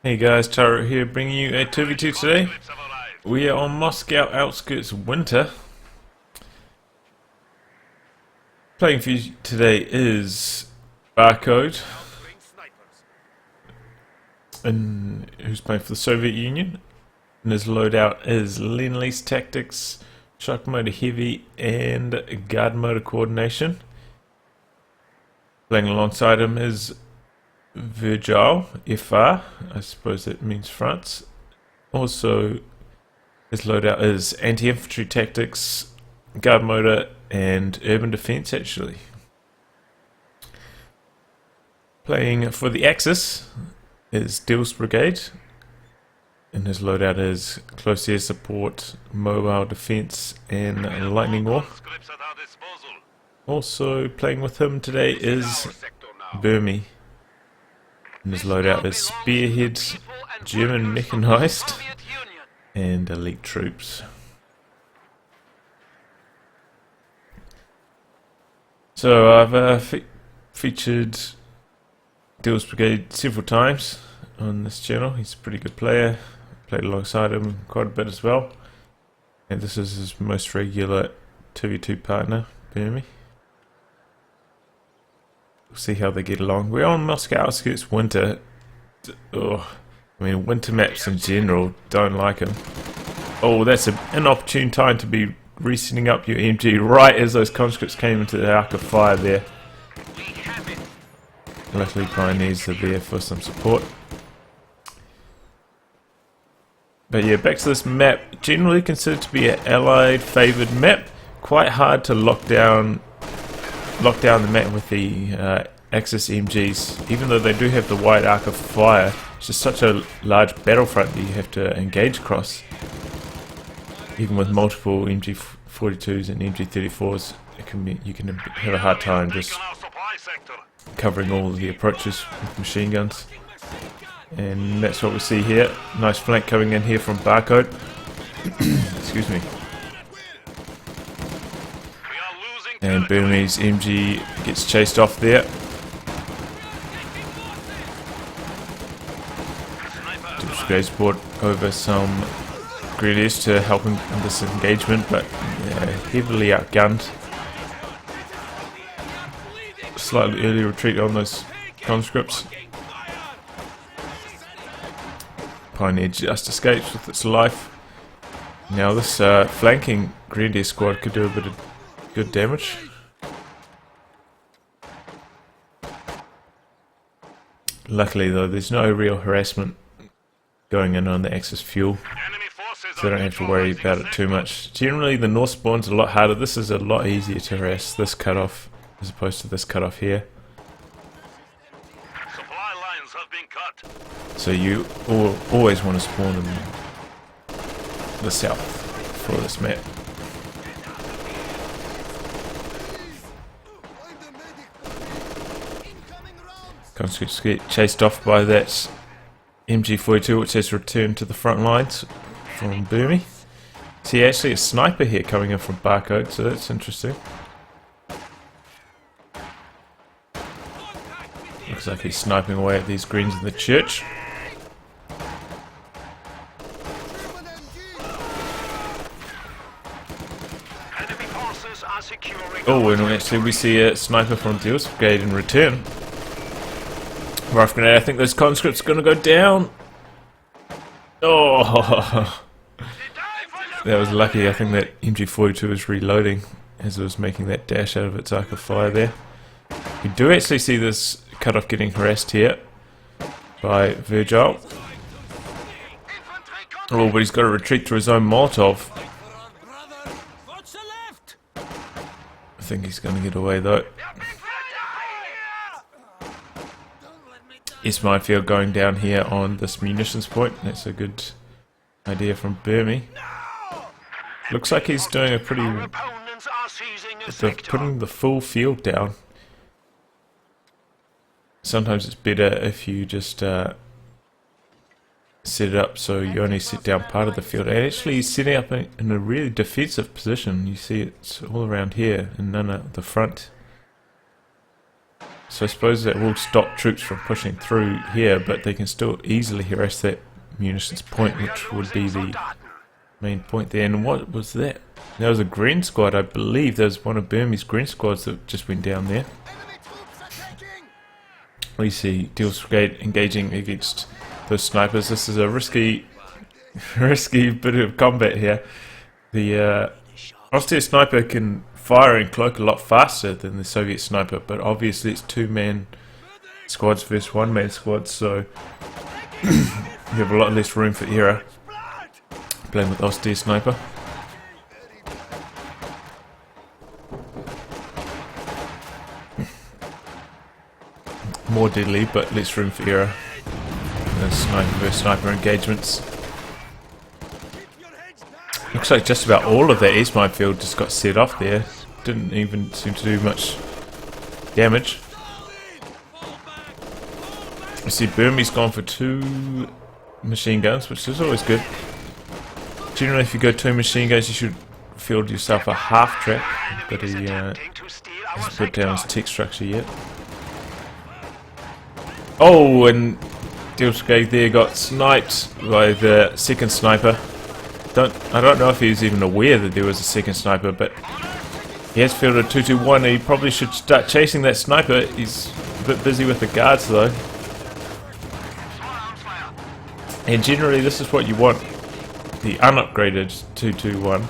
Hey guys, Taro here, bringing you a 2v2 today. We are on Moscow Outskirts Winter. Playing for you today is Barcode, and who's playing for the Soviet Union. And his loadout is Lend-Lease Tactics, Shock Motor Heavy, and Guard Motor Coordination. Playing alongside him is Virgile, FR, I suppose that means France. Also, his loadout is anti-infantry tactics, guard motor, and urban defense actually. Playing for the Axis is Dill's Brigade, and his loadout is close air support, mobile defense, and lightning war. Also playing with him today is Burmie. And his loadout is spearheads, German mechanized, and elite troops. So I've featured Dill's Brigade several times on this channel. He's a pretty good player. Played alongside him quite a bit as well. And this is his most regular 2v2 partner, Burmie. We'll see how they get along. We're on Moscow Outskirts Winter. Winter maps in general, don't like them. Oh, that's an inopportune time to be resetting up your MG right as those conscripts came into the arc of fire there. Luckily Pioneers are there for some support. But yeah, back to this map. Generally considered to be an Allied favoured map. Quite hard to lock down the map with the Axis MGs, even though they do have the wide arc of fire. It's just such a large battlefront that you have to engage across. Even with multiple MG42s and MG34s, you can have a hard time just covering all of the approaches with machine guns. And that's what we see here. Nice flank coming in here from Barcode. Excuse me. And Burmese MG gets chased off there. Brigade's brought over some Grenadiers to help him in this engagement, but heavily outgunned. Slightly early retreat on those conscripts. Pioneer just escapes with its life. Now this flanking Grenadier squad could do a bit of good damage. Luckily though, there's no real harassment going in on the Axis fuel, so they don't have to worry about it too much. Generally the North spawn's a lot harder. This is a lot easier to harass, this cutoff, as opposed to this cutoff here. So you always want to spawn in the south for this map. Conscripts get chased off by that MG42, which has returned to the front lines from Burmie. See, actually a sniper here coming in from Barcode, so that's interesting. Looks like he's sniping away at these greens in the church. Oh, and actually we see a sniper from Dill's Brigade in return. Rifle grenade, I think those conscripts are going to go down. Oh, that was lucky. I think that MG42 was reloading as it was making that dash out of its arc of fire there. You do actually see this cutoff getting harassed here by Virgile. Oh, but he's got to retreat through his own Molotov. I think he's going to get away though. Yes, minefield going down here on this munitions point. That's a good idea from Burmie. Looks like he's doing a pretty... putting the full field down. Sometimes it's better if you just set it up so you only set down part of the field. And actually he's setting up in a really defensive position. You see it's all around here and none at the front. So I suppose that will stop troops from pushing through here, but they can still easily harass that munitions point, which would be the main point there. And what was that? That was a green squad, I believe. That was one of Burmie's green squads that just went down there. We see Deals Brigade engaging against those snipers. This is a risky bit of combat here. The Austrian sniper can fire and cloak a lot faster than the Soviet sniper, but obviously it's two-man squads versus one-man squads, so you have a lot less room for error playing with Austrian sniper. More deadly, but less room for error. Sniper versus sniper engagements. Looks like just about all of that air minefield just got set off there. Didn't even seem to do much damage. You see Burmie's gone for 2 machine guns, which is always good. Generally if you go 2 machine guns you should field yourself a half track, but he hasn't put down his tech structure yet. Oh, and Brigade there got sniped by the second sniper. I don't know if he was even aware that there was a second sniper, but he has fielded a 2-2-1. He probably should start chasing that sniper. He's a bit busy with the guards though. And generally this is what you want, the unupgraded 2-2-1.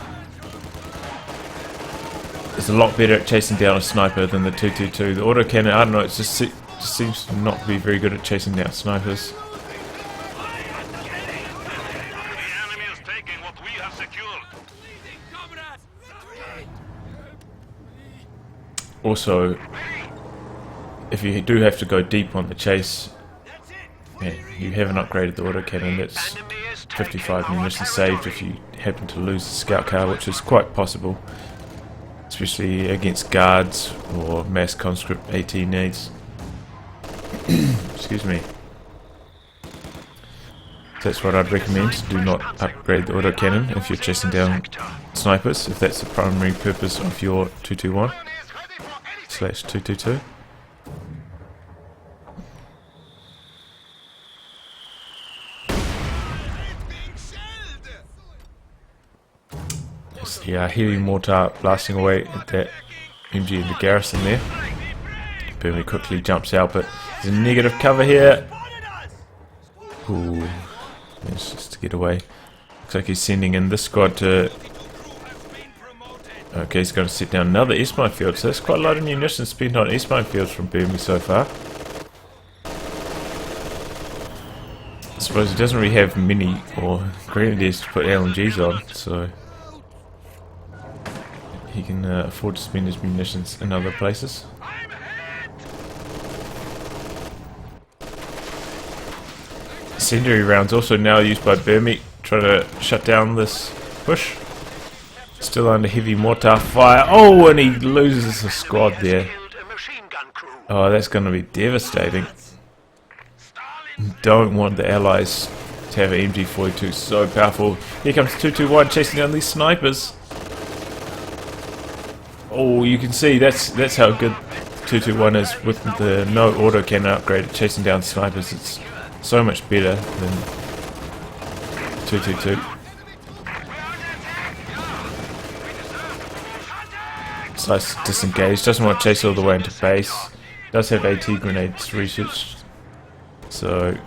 It's a lot better at chasing down a sniper than the 2-2-2. The autocannon, I don't know, it just seems to not be very good at chasing down snipers. Also, if you do have to go deep on the chase, you haven't upgraded the autocannon. That's 55 munitions saved if you happen to lose the scout car, which is quite possible, especially against guards or mass conscript AT needs. Excuse me. That's what I'd recommend. Do not upgrade the autocannon if you're chasing down snipers, if that's the primary purpose of your 221/222. There's the heavy mortar blasting away at that MG in the garrison there. Burmie quickly jumps out, but there's a negative cover here. Ooh, it's just to get away. Looks like he's sending in this squad to... Okay, he's going to set down another air minefield, so that's quite a lot of munitions spent on air minefields from Burmie so far. I suppose he doesn't really have many or grenadiers to put LMGs on, so he can afford to spend his munitions in other places. Incendiary rounds also now used by Burmie, trying to shut down this push. Still under heavy mortar fire. Oh, and he loses a squad there. Oh, that's going to be devastating. Don't want the allies to have an MG42 so powerful. Here comes 221 chasing down these snipers. Oh, you can see that's how good 221 is with the no autocannon upgrade, chasing down snipers. It's so much better than 222. Nice disengage, doesn't want to chase all the way into base. Does have AT grenades researched, so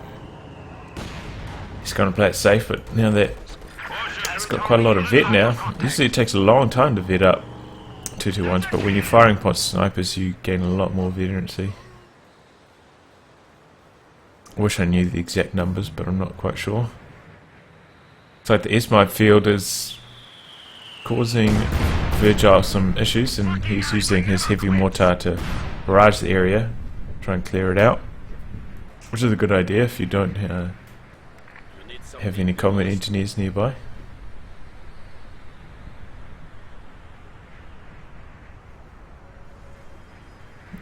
he's going to play it safe. But now that it's got quite a lot of vet now, usually it takes a long time to vet up 221s, but when you're firing upon snipers you gain a lot more veterancy. I wish I knew the exact numbers, but I'm not quite sure. It's like the S-mine field is causing Virgile some issues, and he's using his heavy mortar to barrage the area, try and clear it out, which is a good idea if you don't have any combat engineers nearby.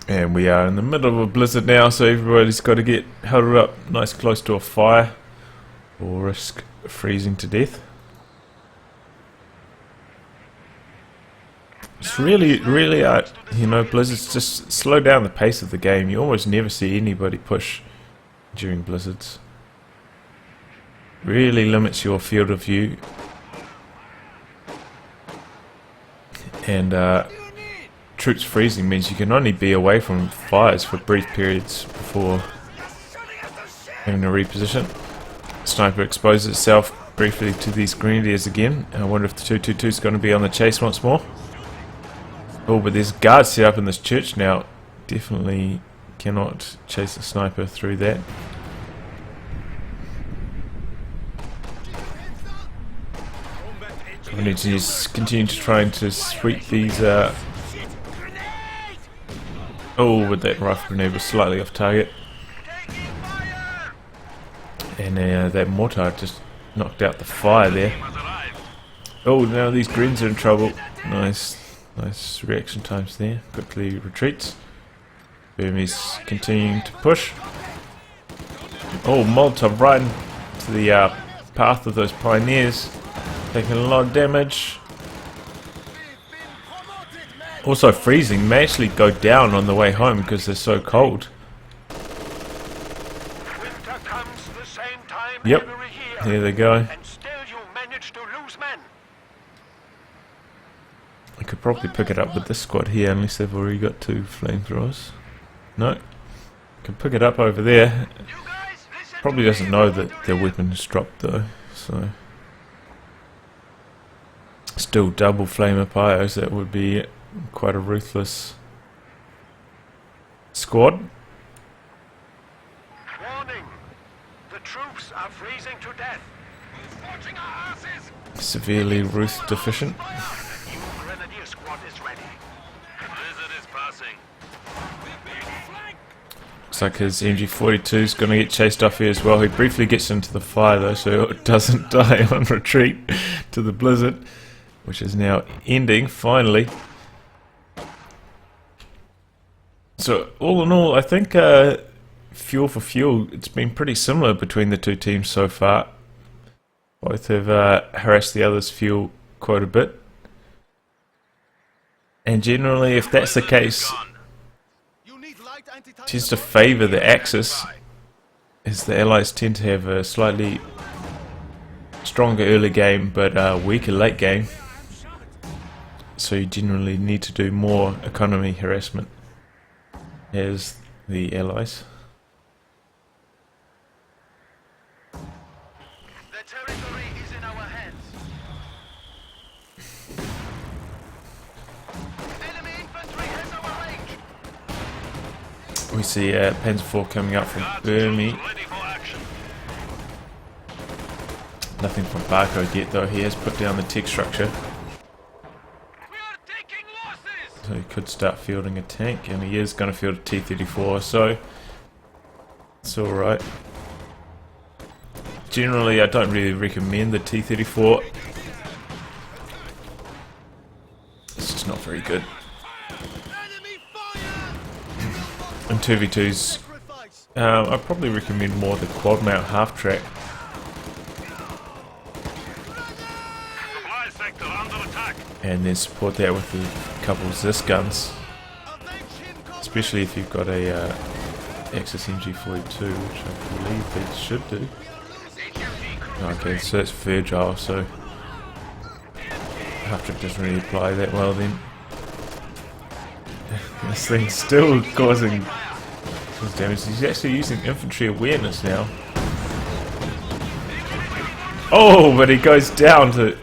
And we are in the middle of a blizzard now, so everybody's got to get huddled up nice close to a fire or risk freezing to death. It's really, you know, blizzards just slow down the pace of the game. You almost never see anybody push during blizzards. Really limits your field of view. And troops freezing means you can only be away from fires for brief periods before having to reposition. Sniper exposes itself briefly to these grenadiers again. I wonder if the 222 is going to be on the chase once more. Oh, but there's guards set up in this church now. Definitely cannot chase a sniper through that. We need to continue to trying to sweep these. Oh, but that rifle grenade was slightly off target. And that mortar just knocked out the fire there. Oh, now these greens are in trouble. Nice reaction times there. Quickly retreats. Burmie's continuing to push. Oh, Molotov right into the path of those pioneers. Taking a lot of damage. Also freezing. May actually go down on the way home because they're so cold. Yep, there they go. I could probably pick it up with this squad here unless they've already got 2 flamethrowers. No. Can pick it up over there. Probably doesn't know that their weapon is dropped though, so. Still double flame Apios, that would be quite a ruthless squad. Warning! The troops are freezing to death. Severely Ruth deficient. Grenadier squad is ready. Blizzard is passing. Looks like his MG42 is going to get chased off here as well. He briefly gets into the fire though, so it doesn't die on retreat to the blizzard, which is now ending finally. So all in all, I think fuel for fuel, it's been pretty similar between the two teams so far. Both have harassed the other's fuel quite a bit. And generally, if that's the case, it tends to favour the Axis, as the Allies tend to have a slightly stronger early game, but weaker late game. So you generally need to do more economy harassment as the Allies. The territory is in our hands. Enemy infantry has our range. We see Panzer IV coming up from Burmie. Ready for action. Nothing from Barcode yet though, he has put down the tech structure. So he could start fielding a tank, and he is going to field a T-34, so it's alright. Generally, I don't really recommend the T-34. It's just not very good. And 2v2s, I'd probably recommend more the quad mount half-track. And then support that with a couple of Zis guns, especially if you've got a Axis MG42, which I believe they should do. Okay, so that's Virgile, so half-track doesn't really apply that well then. This thing's still causing damage. He's actually using infantry awareness now. Oh, but he goes down to...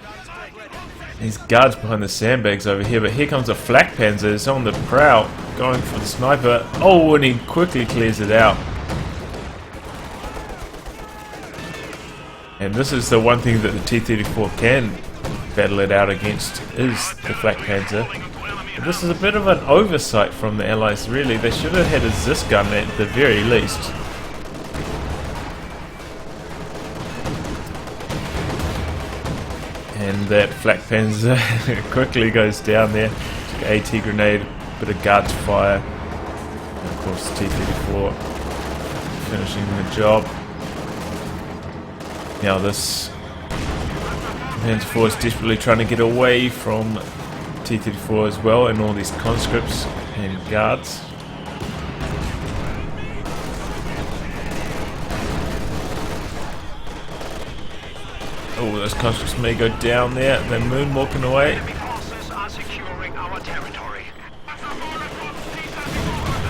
These guards behind the sandbags over here, but here comes a flak panzer. It's on the prowl, going for the sniper. Oh, and he quickly clears it out. And this is the one thing that the T-34 can battle it out against, is the flak panzer. But this is a bit of an oversight from the Allies, really. They should have had a Zis gun at the very least. And that flak panzer quickly goes down there. Took an AT grenade, bit of guards fire, and of course the T-34 finishing the job. Now this Panzer IV is desperately trying to get away from T-34 as well, and all these conscripts and guards. Oh, those conscripts may go down there. They're moonwalking away. Enemy forces are securing our territory.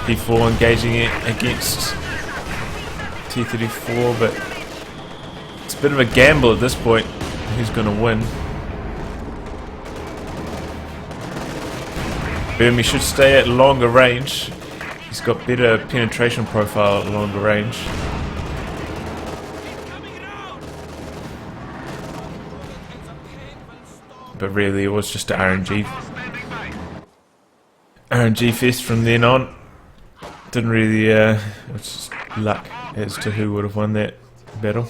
P4 engaging it against T-34, but it's a bit of a gamble at this point. Who's going to win? Burmie should stay at longer range. He's got better penetration profile at longer range. But really it was just an RNG fest from then on. Didn't really, it was just luck as to who would have won that battle.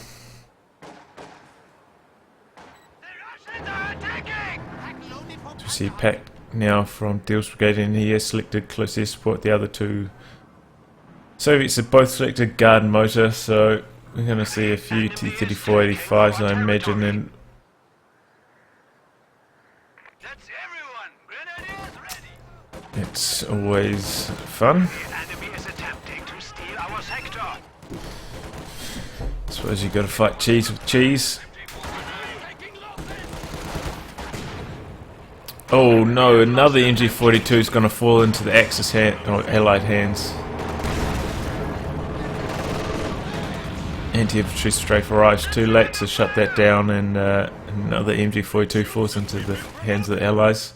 You see Pack now from Deals Brigade, and he has selected close air support. The other two Soviets have both selected guard and motor, so we're going to see a few T-34-85s, I imagine, and it's always fun. I suppose you got to fight cheese with cheese. Oh no, another MG42 is going to fall into the Axis hand, or Allied hands. Anti-infantry strafe arrives too late to shut that down, and another MG42 falls into the hands of the Allies.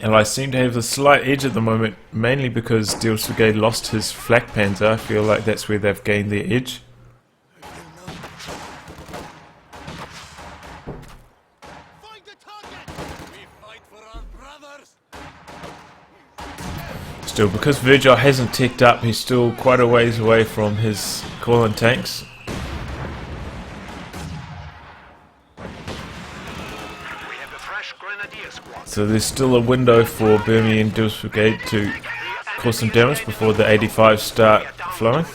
Allies seem to have a slight edge at the moment, mainly because Deals Brigade lost his flak panzer. I feel like that's where they've gained their edge. Still, because Virgile hasn't ticked up, he's still quite a ways away from his Corlin tanks. So there's still a window for Burmie and Deals Brigade to cause some damage before the 85s start flowing.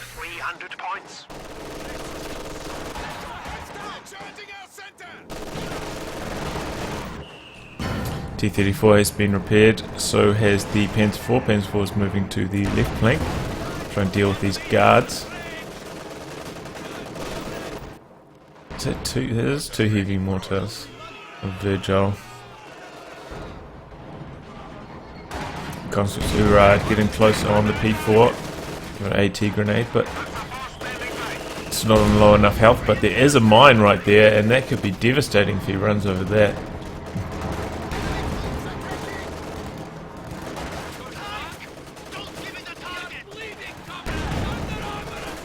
T-34 has been repaired, so has the Panzer IV. Panzer IV is moving to the left flank, try and deal with these guards. Is that two? There's two heavy mortars of Virgile. Conscripts who are getting close on the P4. Got an AT grenade, but it's not on low enough health. But there is a mine right there, and that could be devastating if he runs over that.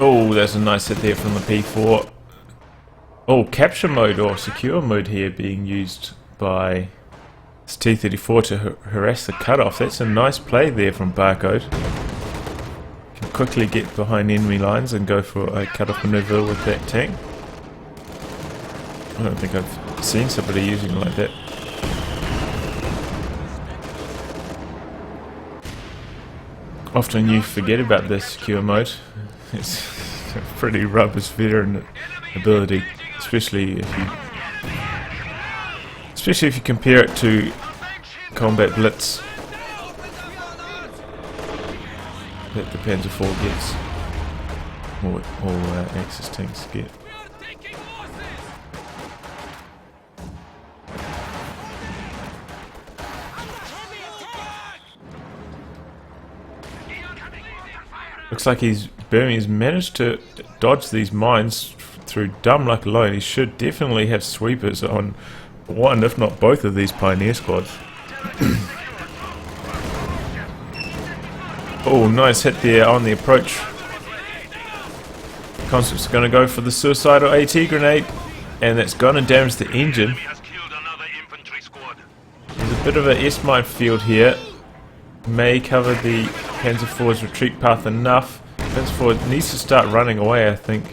Oh, there's a nice hit there from the P4. Oh, capture mode or secure mode here being used by this T-34 to harass the cutoff. That's a nice play there from Barcode. Can quickly get behind enemy lines and go for a cutoff maneuver with that tank. I don't think I've seen somebody using it like that. Often you forget about the secure mode. It's a pretty rubbish veteran ability, especially if you compare it to combat blitz that the Panzer IV gets, or all Axis tanks get. Looks like Burmie's managed to dodge these mines through dumb luck alone. He should definitely have sweepers on one, if not both of these Pioneer squads. Oh, nice hit there on the approach. Conscripts are going to go for the suicidal AT grenade, and that's going to damage the engine. There's a bit of an S-mine field here. May cover the Panzer IV's retreat path enough. Panzer IV needs to start running away, I think.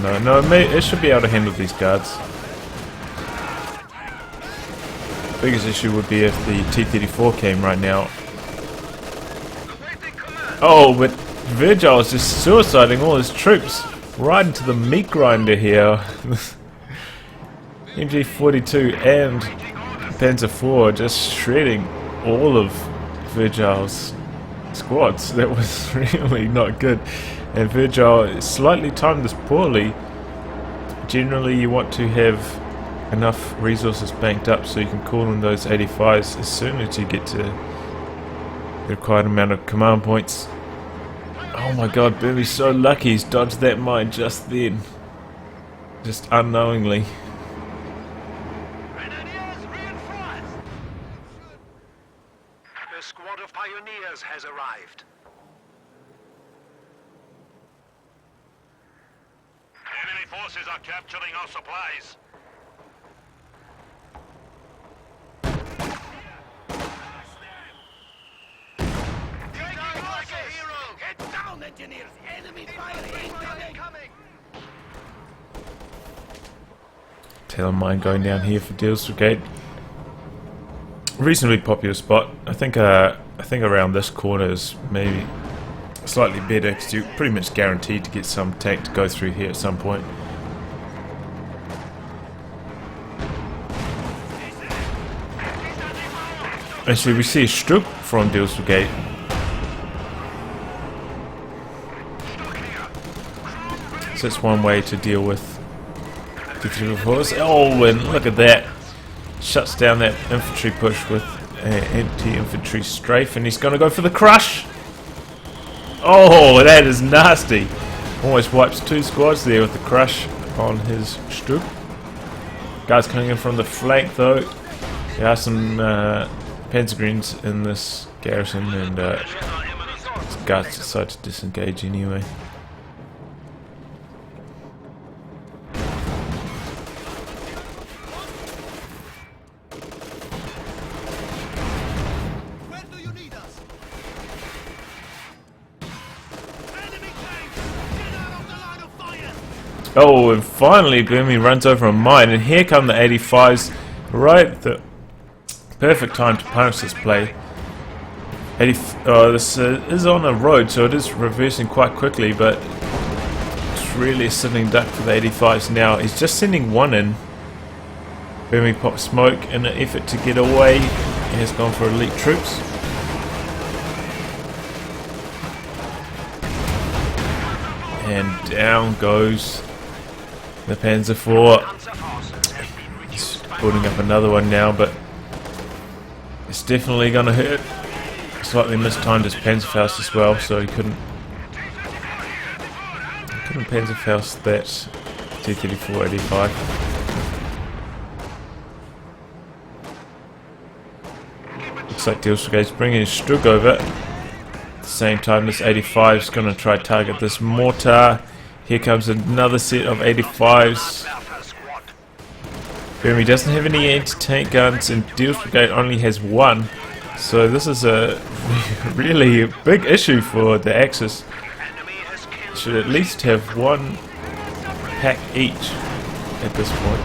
No, it should be able to handle these guards. Biggest issue would be if the T-34 came right now. Oh, but Virgile is just suiciding all his troops. right into the meat grinder here. MG42 and Panzer IV just shredding all of Virgile's squads. That was really not good. And Virgile slightly timed this poorly. Generally you want to have enough resources banked up so you can call in those 85s as soon as you get to the required amount of command points. Oh my god, Burmie's so lucky he's dodged that mine just then. Just unknowingly. Grenadiers reinforced! A squad of pioneers has arrived. Enemy forces are capturing our supplies. Get down, engineers! Enemy fire incoming! Tail mine going down here for Deals Brigade. Reasonably popular spot. I think around this corner is maybe slightly better because you're pretty much guaranteed to get some tank to go through here at some point. Actually, we see a Strug from Deals Brigade. So that's one way to deal with T-34s. Oh, and look at that. Shuts down that infantry push with an anti-infantry strafe, and he's going to go for the crush. Oh, that is nasty. Almost wipes 2 squads there with the crush on his Strug. Guys coming in from the flank though. There are some Panzergreens in this garrison, and guys decide to disengage anyway. Oh, and finally Burmie runs over a mine, and here come the 85s, right at the perfect time to punish this play. This is on a road, so it is reversing quite quickly, but it's really a sitting duck for the 85s now. He's just sending one in. Burmie pops smoke in an effort to get away. He has gone for elite troops. And down goes the Panzer IV. He's building up another one now, but it's definitely going to hurt. Slightly mistimed his Panzerfaust as well, so he couldn't Panzerfaust that T-34-85. Looks like Deals Brigade's bringing his Strug over. At the same time, this 85 is going to try to target this mortar. Here comes another set of 85s. Burmie doesn't have any anti-tank guns, and Deals Brigade only has one. So this is a really big issue for the Axis. Should at least have one pack each at this point.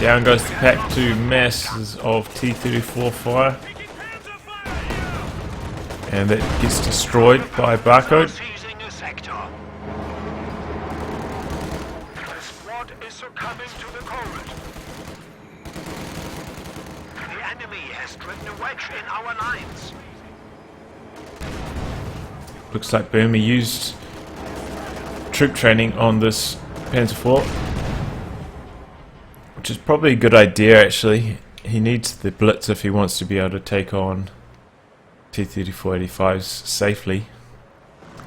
Down goes the pack to masses of T-34 fire. And that gets destroyed by Barcode. The squad is succumbing to the cold. The enemy has driven a wedge in our lines. Looks like Burmie used troop training on this Panzer IV, which is probably a good idea actually. He needs the blitz if he wants to be able to take on T-34-85s safely,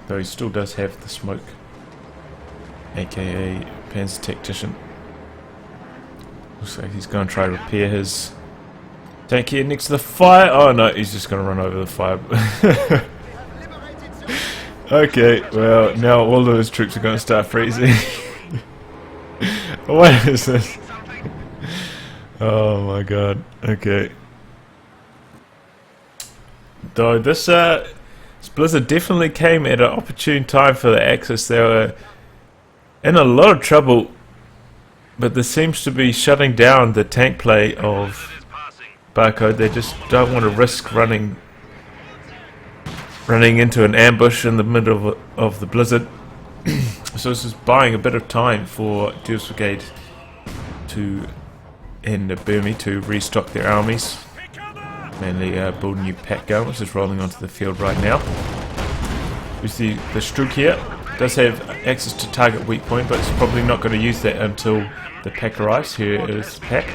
though he still does have the smoke, aka Panzer Tactician. Looks like he's going to try to repair his tank here next to the fire. Oh no, he's just going to run over the fire. Okay, well now all those troops are going to start freezing. What is this? Oh my god, okay. Though this blizzard definitely came at an opportune time for the Axis. They were in a lot of trouble, but this seems to be shutting down the tank play of Barcode. They just don't want to risk running running into an ambush in the middle of the blizzard. So this is buying a bit of time for Duel's Brigade to end Burmie to restock their armies. Mainly build a new pack gun, which is rolling onto the field right now. We see the Strook here does have access to target weak point, but it's probably not going to use that until the pack arrives. Here is the pack.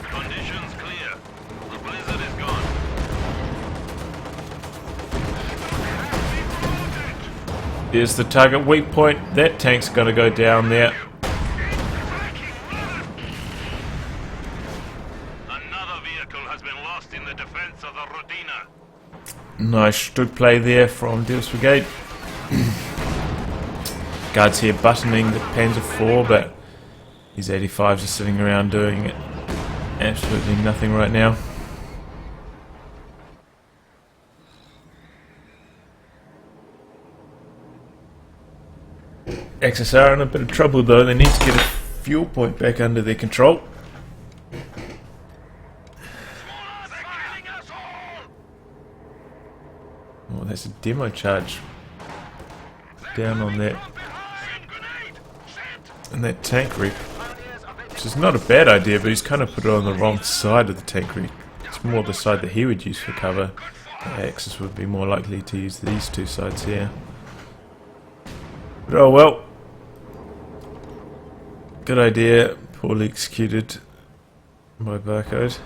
Conditions clear. The blizzard is gone. Here's the target weak point. That tank's going to go down there. Another vehicle has been lost in the defense of the Rodina. Nice Strook play there from Duel's Brigade. Guards here buttoning the Panzer IV, but these 85s are sitting around doing absolutely nothing right now. XSR are in a bit of trouble though. They need to get a fuel point back under their control. Oh, that's a demo charge down on that. And that tank reap, which is not a bad idea, but he's kind of put it on the wrong side of the tank reap. It's more the side that he would use for cover. The Axis would be more likely to use these two sides here. But oh well. Good idea, poorly executed by Barcode.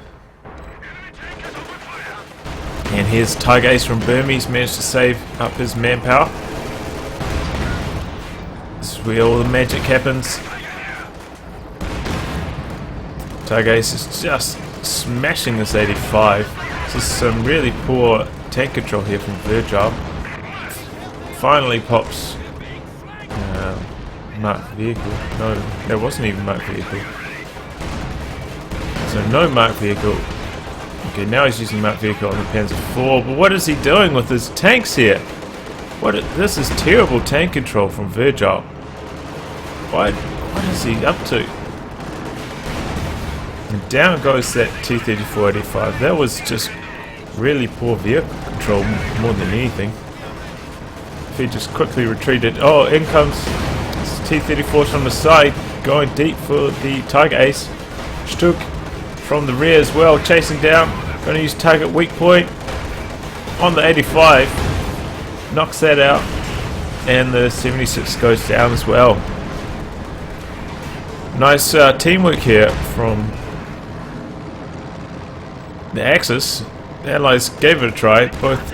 And here's Tiger Ace from Burmie. He's managed to save up his manpower. This is where all the magic happens. Tiger Ace is just smashing this 85. This is some really poor tank control here from Virgile. Finally pops marked vehicle. No, there wasn't even marked vehicle. So no marked vehicle. Okay, now he's using marked vehicle on the Panzer IV, but what is he doing with his tanks here? This is terrible tank control from Virgile. What is he up to? And down goes that T-34-85. That was just really poor vehicle control more than anything. If he just quickly retreated. Oh, in comes T-34s from the side, going deep for the Tiger Ace. Strook from the rear as well, chasing down. Going to use target weak point on the 85. Knocks that out. And the 76 goes down as well. Nice teamwork here from the Axis. The Allies gave it a try. Both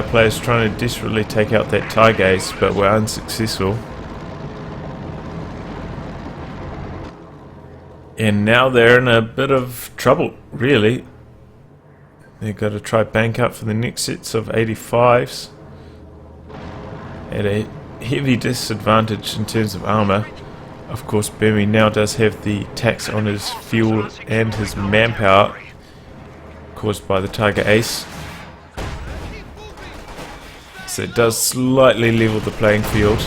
players trying to desperately take out that Tiger Ace, but were unsuccessful. And now they're in a bit of trouble, really. They've got to try bank up for the next sets of 85s. At a heavy disadvantage in terms of armour. Of course, Burmie now does have the tax on his fuel and his manpower caused by the Tiger Ace. So it does slightly level the playing field.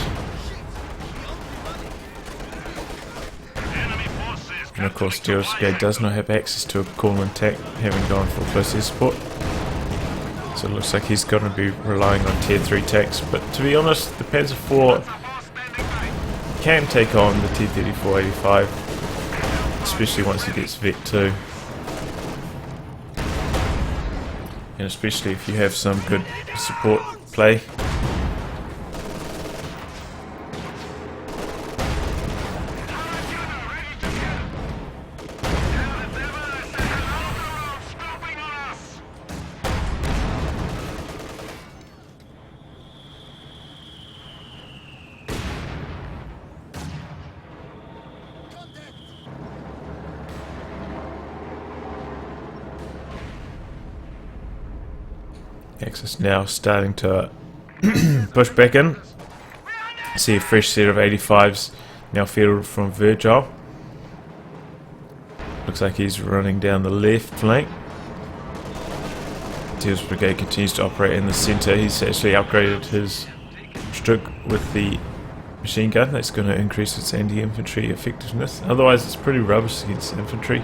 And of course, Duel's Brigade does not have access to a Cornwall tank, having gone for close air support. So it looks like he's going to be relying on tier 3 tanks. But to be honest, the Panzer IV can take on the T-34-85, especially once he gets Vet 2. And especially if you have some good support play. Axis now starting to push back in. See a fresh set of 85s now fielded from Virgile. Looks like he's running down the left flank. Duel's Brigade continues to operate in the centre. He's actually upgraded his Strook with the machine gun. That's going to increase its anti-infantry effectiveness. Otherwise it's pretty rubbish against infantry.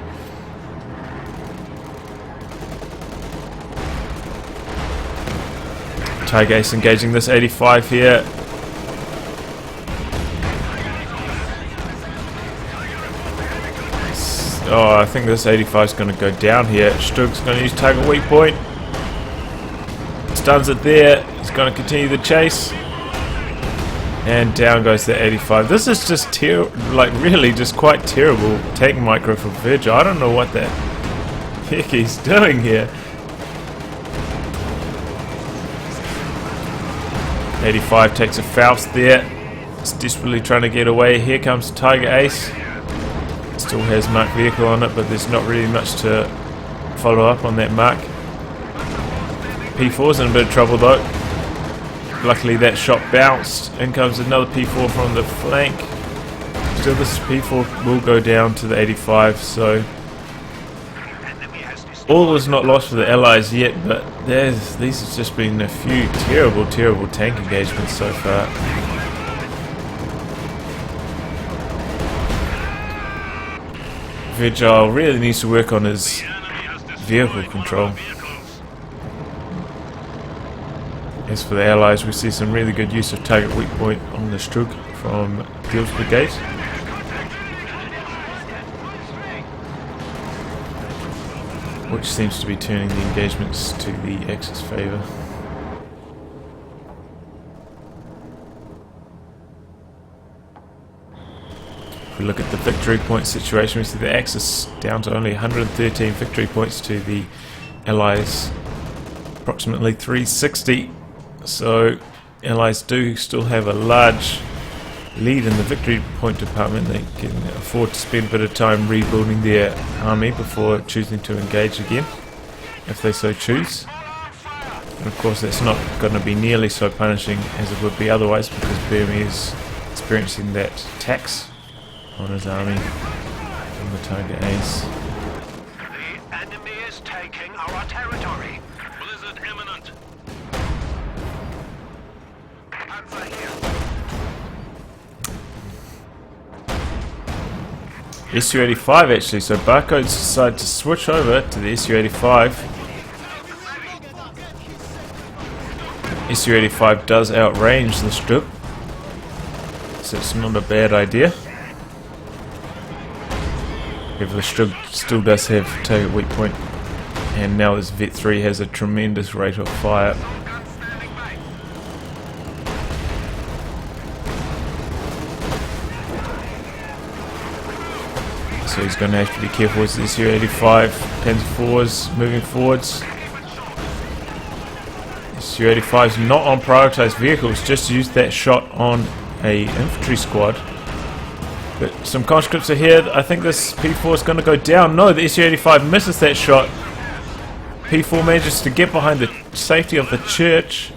Tiger Ace engaging this 85 here. Oh, I think this 85 is going to go down here. Strug's going to use target weak point. Stuns it there. He's going to continue the chase. And down goes the 85. This is just really just quite terrible tank micro for Virgile. I don't know what the heck he's doing here. 85 takes a Faust there. It's desperately trying to get away. Here comes Tiger Ace. Still has marked vehicle on it, but there's not really much to follow up on that mark. P4's in a bit of trouble though. Luckily that shot bounced. In comes another P4 from the flank. Still this P4 will go down to the 85, so all is not lost for the Allies yet, but these have just been a few terrible tank engagements so far. Virgile really needs to work on his vehicle control. As for the Allies, we see some really good use of target weak point on the Strug from Dill's Brigade. Which seems to be turning the engagements to the Axis favour. If we look at the victory point situation, we see the Axis down to only 113 victory points to the Allies approximately 360. So Allies do still have a large lead in the victory point department. They can afford to spend a bit of time rebuilding their army before choosing to engage again, if they so choose. And of course that's not going to be nearly so punishing as it would be otherwise, because Burmie is experiencing that tax on his army from the Tiger Ace. The enemy is taking our territory. Blizzard imminent. Panzer here. SU-85 actually, so Barcodes decided to switch over to the SU-85. SU-85 does outrange the strip, so it's not a bad idea. If the strip still does have target weak point, and now this Vet 3 has a tremendous rate of fire. So he's going to have to be careful with this SU-85. Panzer IVs moving forwards. SU-85 is not on prioritised vehicles, just used that shot on a infantry squad. But some conscripts are here. I think this P4 is going to go down. No, the SU-85 misses that shot. P4 manages to get behind the safety of the church.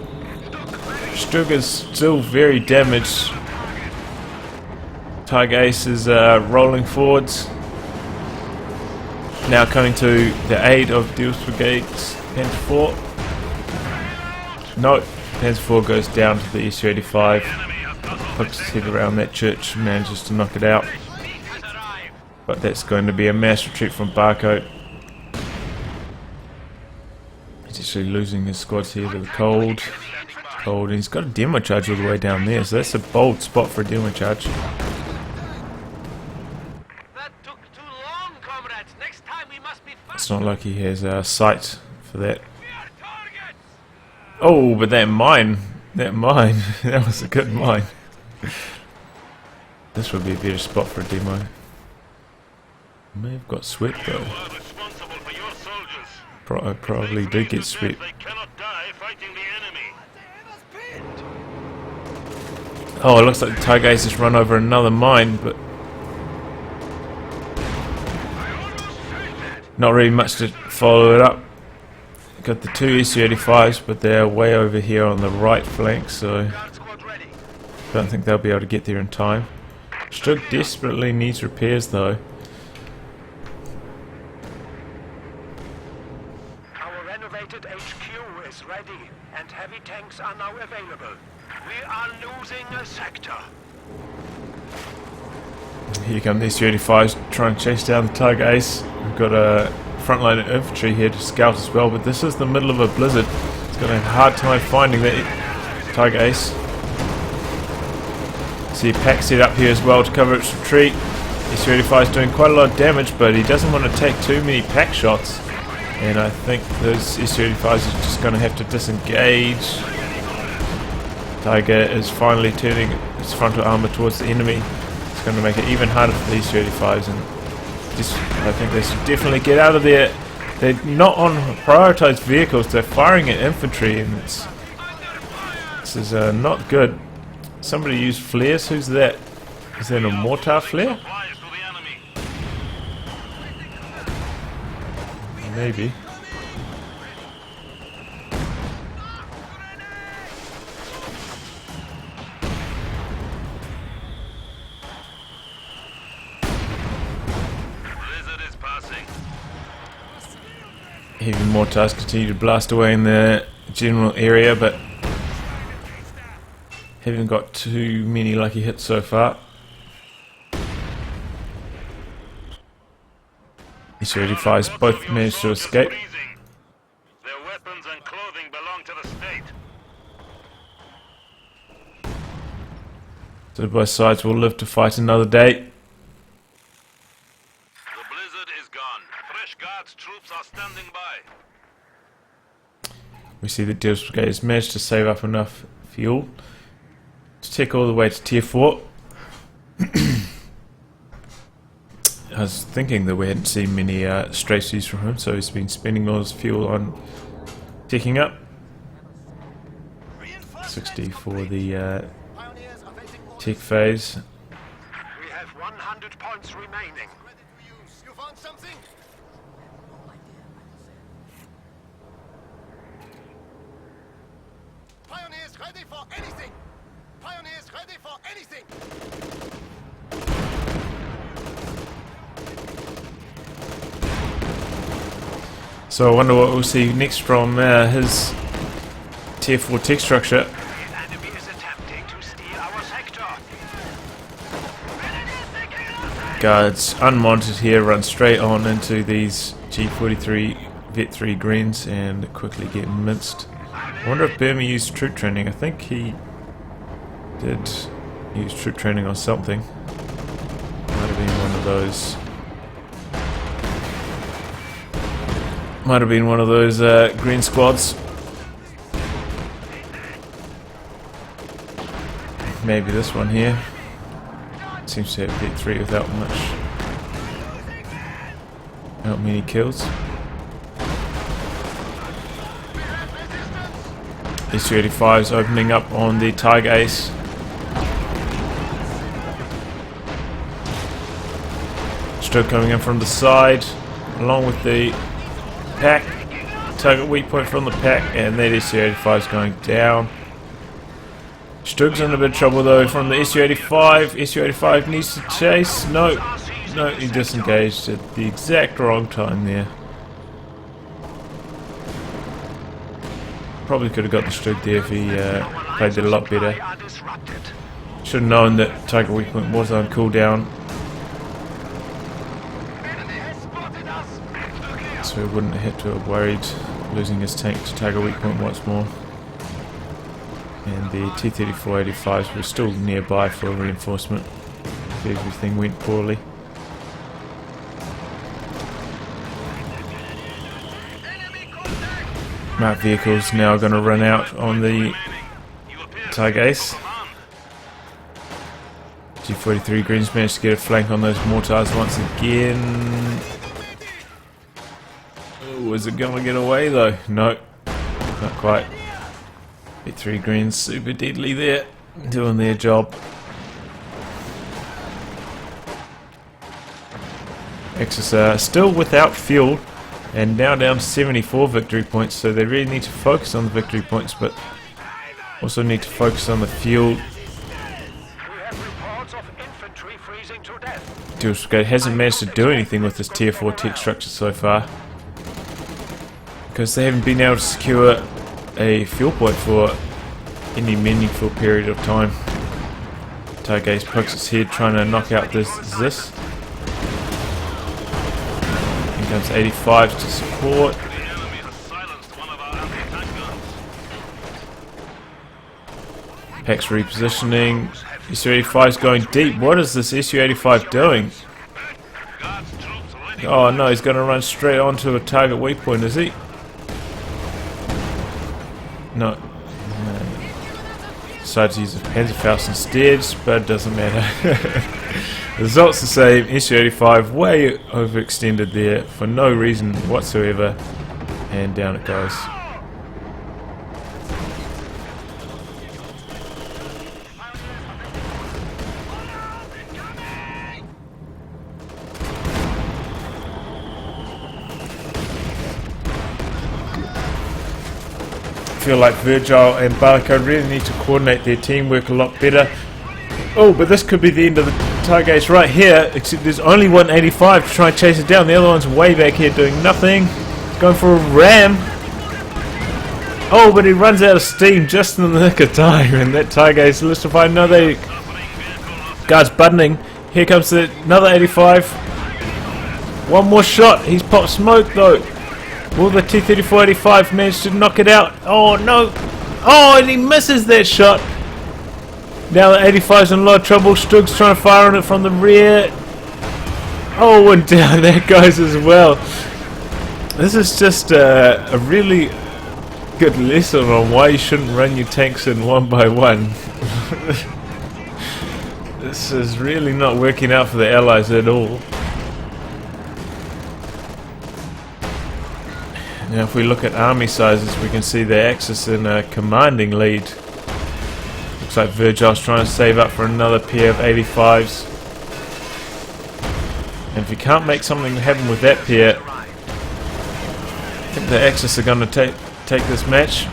Strug is still very damaged. Tiger Ace is rolling forwards. Now coming to the aid of Dill's Brigade's Panzer IV. No, Panzer IV goes down to the SU-85. Hooks his head around that church, manages to knock it out. But that's going to be a mass retreat from Barcode. He's actually losing his squads here to the cold. And he's got a demo charge all the way down there, so that's a bold spot for a demo charge. It's not like he has sight for that. Oh, but that mine, that was a good mine. This would be a better spot for a demo. May have got swept though. I probably did get swept. Oh, it looks like the Tiger Ace has run over another mine, but not really much to follow it up. Got the two SU-85s, but they're way over here on the right flank, so don't think they'll be able to get there in time. Strug desperately needs repairs though. Our renovated HQ is ready, and heavy tanks are now available. We are losing a sector. Here come the SU-85s trying to chase down the Tiger Ace. We've got a frontline infantry here to scout as well, but this is the middle of a blizzard. It's gonna have a hard time finding the Tiger Ace. See Pack set up here as well to cover its retreat. S-35 is doing quite a lot of damage, but he doesn't want to take too many Pack shots. And I think those S-35s are just going to have to disengage. Tiger is finally turning its frontal armor towards the enemy. It's going to make it even harder for these 35s, and just, I think they should definitely get out of there. They're not on prioritized vehicles, they're firing at infantry, and this is not good. Somebody used flares. Who's that? Is that a mortar flare? Maybe. Heavy mortars continue to blast away in the general area, but haven't got too many lucky hits so far. S-35s both managed to escape. Their weapons and clothing belong to the state. So both sides will live to fight another day. The blizzard is gone. Fresh guards troops are standing by. We see that Deals Brigade has managed to save up enough fuel to take all the way to Tier 4. I was thinking that we hadn't seen many stray seas from him, so he's been spending all his fuel on taking up. 60 for the tech phase. We have 100 points remaining. You found something? Pioneers ready for anything! Pioneers ready for anything! So I wonder what we'll see next from his Tier 4 tech structure. The enemy is attempting to steal our sector. Guards unmonitored here run straight on into these G43 Vet 3 greens and quickly get minced. I wonder if Burmie used troop training. I think he did use troop training on something. Might have been one of those. Might have been one of those green squads. Maybe this one here. Seems to have Vet 3 without many kills. S-35's opening up on the Tiger Ace. Still coming in from the side, along with the pack. Target weak point from the pack, and that S-35's going down. Stug's in a bit of trouble though from the S-35. S-35 needs to chase. No, he disengaged at the exact wrong time there. Probably could have got the Stug there if he played it a lot better. Should have known that target weak point was on cooldown, so he wouldn't have had to have worried losing his tank to target weak point once more. And the T-34-85s were still nearby for reinforcement if everything went poorly. Marked vehicles now going to run out on the Tiger Ace. G43 Greens managed to get a flank on those mortars once again. Oh, is it going to get away though? No, not quite. Vet 3 Greens super deadly there, doing their job. Axis are still without fuel and now down to 74 victory points, so they really need to focus on the victory points, but also need to focus on the fuel. We have reports of infantry freezing to death. Deals Brigade hasn't managed to do anything with this Tier 4 tech structure so far, because they haven't been able to secure a fuel point for any meaningful period of time. Tiger Ace pokes its head trying to knock out this. Here comes 85 to support. The enemy has silenced one of our anti-tank guns. Pack's repositioning. SU-85 is going deep. What is this SU-85 doing? Oh no, he's going to run straight onto a target waypoint, is he? No. Decides to use a Panzerfaust instead, but it doesn't matter. The result's the same. SU-85 way overextended there for no reason whatsoever, and down it goes. I feel like Virgile and Barcode really need to coordinate their teamwork a lot better. Oh, but this could be the end of the targets right here, except there's only 185 to try and chase it down. The other one's way back here doing nothing. He's going for a ram. Oh, but he runs out of steam just in the nick of time, and that target is listified. Another guard's buttoning. Here comes another 85. One more shot. He's popped smoke though. Will the T-34-85 manage to knock it out? Oh no! Oh, and he misses that shot! Now the 85's in a lot of trouble. Strug's trying to fire on it from the rear. Oh, and down that goes as well. This is just a really good lesson on why you shouldn't run your tanks in one by one. This is really not working out for the Allies at all. Now if we look at army sizes, we can see the Axis in a commanding lead. Looks like Virgile's trying to save up for another pair of 85s. And if you can't make something happen with that pair, I think the Axis are going to take this match.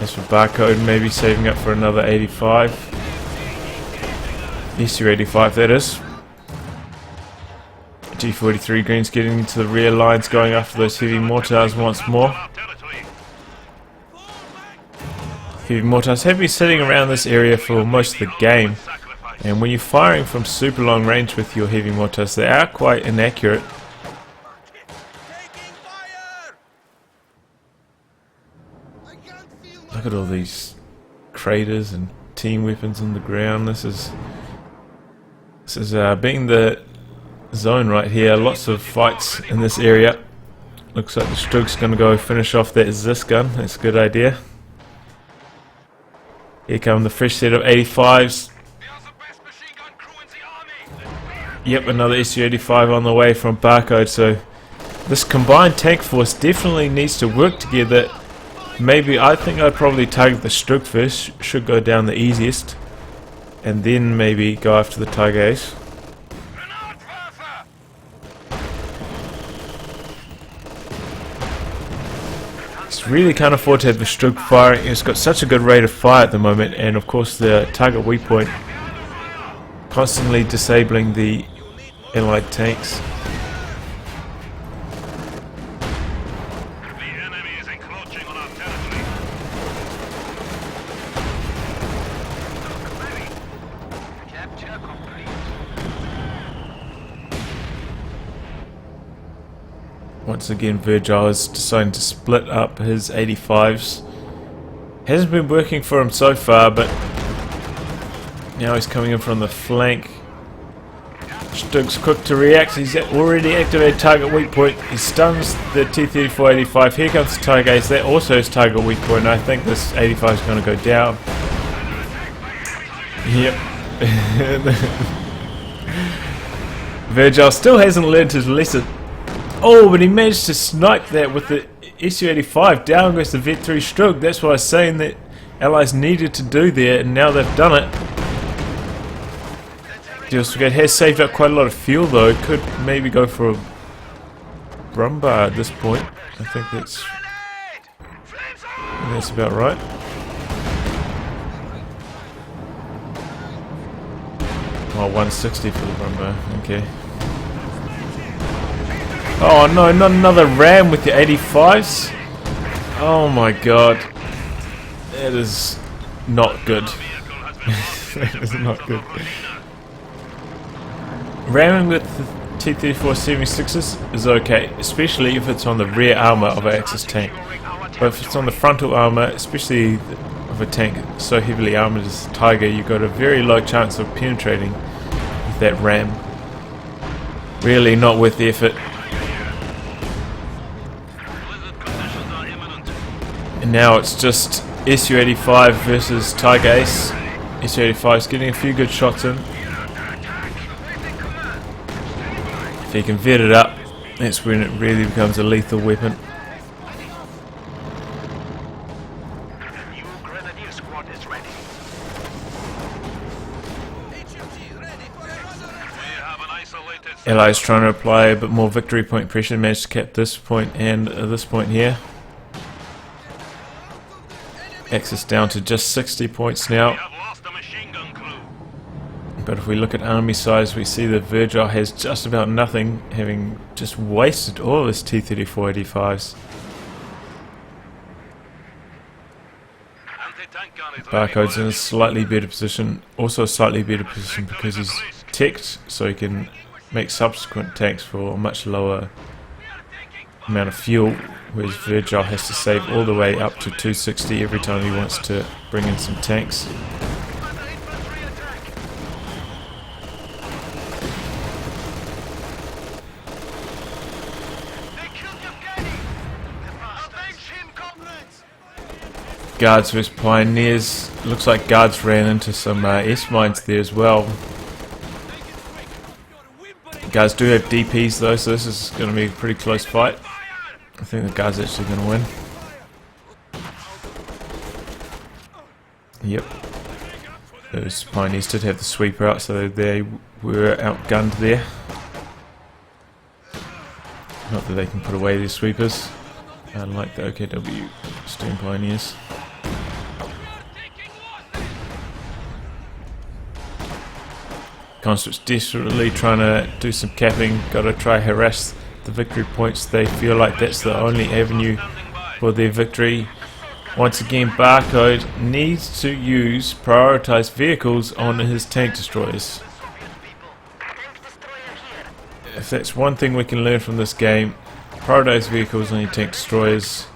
As for Barcode, maybe saving up for another 85. SU-85 that is. G43 Green's getting into the rear lines, going after those heavy mortars once more. Heavy mortars have been sitting around this area for most of the game, and when you're firing from super long range with your heavy mortars, they are quite inaccurate. Look at all these craters and team weapons on the ground. This is being the zone right here. Lots of fights in this area. Looks like the Strug's going to go finish off that Zis gun. That's a good idea. Here come the fresh set of 85s. Yep, another SU-85 on the way from Barcode. So this combined tank force definitely needs to work together. Maybe I think I'd probably target the Strug first. Should go down the easiest, and then maybe go after the Tigers. Really can't afford to have the Strug firing. It's got such a good rate of fire at the moment, and of course the target waypoint constantly disabling the Allied tanks. The enemy is encroaching on our territory. Capture complete. Once again, Virgile is deciding to split up his 85s. Hasn't been working for him so far, but now he's coming in from the flank. Strug's quick to react. He's already activated target weak point. He stuns the T-34-85. Here comes the Tigers. That also is target weak point. I think this 85 is going to go down. Yep. Virgile still hasn't learned his lesson. Oh, but he managed to snipe that with the SU-85. Down goes the Vet 3 Strug. That's what I was saying that Allies needed to do there, and now they've done it. Brigade has saved up quite a lot of fuel though. Could maybe go for a Brumbar at this point. I think that's about right. Oh, 160 for the Brumbar. Okay. Oh no, not another ram with the 85s. Oh my god. That is not good. That is not good. Ramming with the T-34 76s is okay, especially if it's on the rear armor of an Axis tank. But if it's on the frontal armour, especially of a tank so heavily armoured as Tiger, you've got a very low chance of penetrating with that ram. Really not worth the effort. And now it's just SU-85 versus Tiger Ace. SU-85's getting a few good shots in. If he can vet it up, that's when it really becomes a lethal weapon. The new Grenadier squad is ready. Allies trying to apply a bit more victory point pressure, managed to cap this point and this point here. Axis down to just 60 points now. But if we look at army size, we see that Virgile has just about nothing, having just wasted all of his T-34-85s. Barcode's in a slightly better position, also a slightly better position because he's teched, so he can make subsequent tanks for a much lower amount of fuel, whereas Virgile has to save all the way up to 260 every time he wants to bring in some tanks. Guards versus Pioneers. Looks like Guards ran into some S-mines there as well. Guards do have DPs though, so this is going to be a pretty close fight. I think the Guards are actually going to win. Yep. Those Pioneers did have the sweeper out, so they were outgunned there. Not that they can put away their sweepers, unlike the OKW Steam Pioneers. Constructs desperately trying to do some capping, gotta try harass the victory points. They feel like that's the only avenue for their victory. Once again, Barcode needs to use prioritized vehicles on his tank destroyers. If that's one thing we can learn from this game, prioritize vehicles on your tank destroyers.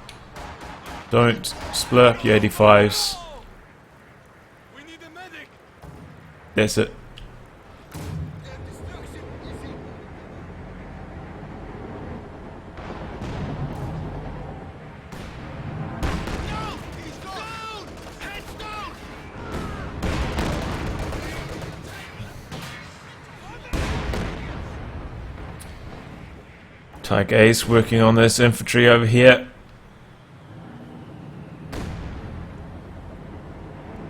Don't split up your 85s. That's it. Tiger Ace working on this infantry over here.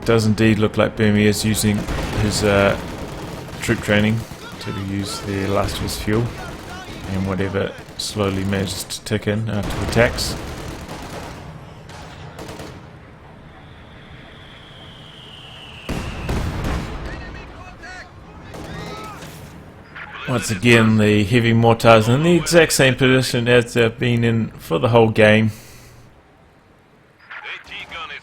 Does indeed look like Burmie is using his troop training to use the last of his fuel and whatever slowly manages to tick in after attacks. Once again, the heavy mortars in the exact same position as they've been in for the whole game.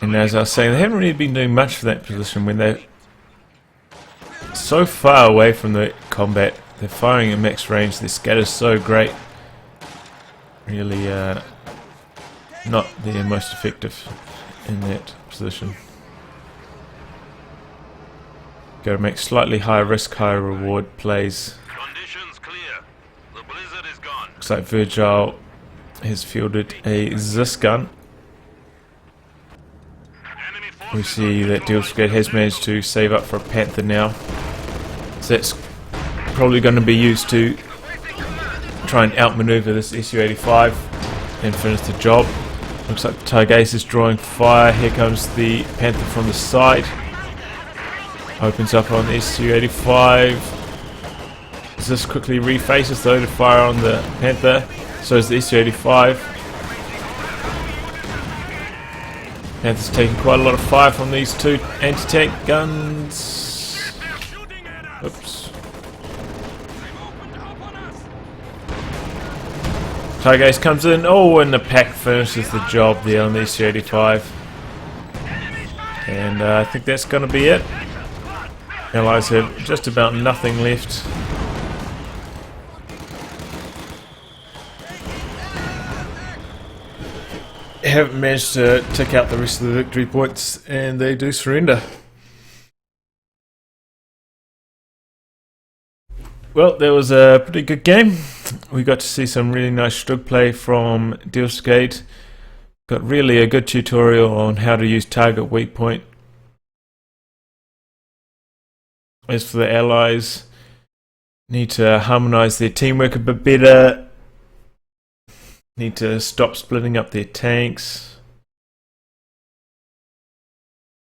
And as I was saying, they haven't really been doing much for that position when they're so far away from the combat. They're firing at max range, their scatter's so great. Really not the most effective in that position. Gotta make slightly higher risk, higher reward plays. Looks like Virgile has fielded a Zis gun. We see that Brigade has managed to save up for a Panther now. So that's probably going to be used to try and outmaneuver this SU-85 and finish the job. Looks like the Tiger Ace is drawing fire. Here comes the Panther from the side. Opens up on the SU-85. This quickly refaces though to fire on the Panther. So is the SU-85. Panther's taking quite a lot of fire from these two anti-tank guns. Oops. Tiger Ace comes in. Oh, and the pack finishes the job there on the SU-85. And I think that's going to be it. Allies have just about nothing left. haven't managed to tick out the rest of the victory points, and they do surrender. Well, there was a pretty good game. We got to see some really nice Strug play from Brigade. Got really a good tutorial on how to use target weak point. As for the allies, need to harmonise their teamwork a bit better. Need to stop splitting up their tanks.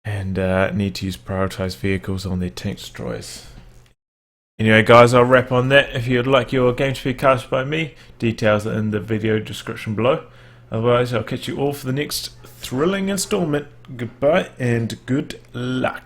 And need to use prioritised vehicles on their tank destroyers. Anyway guys, I'll wrap on that. If you'd like your game to be cast by me, details are in the video description below. Otherwise, I'll catch you all for the next thrilling installment. Goodbye and good luck.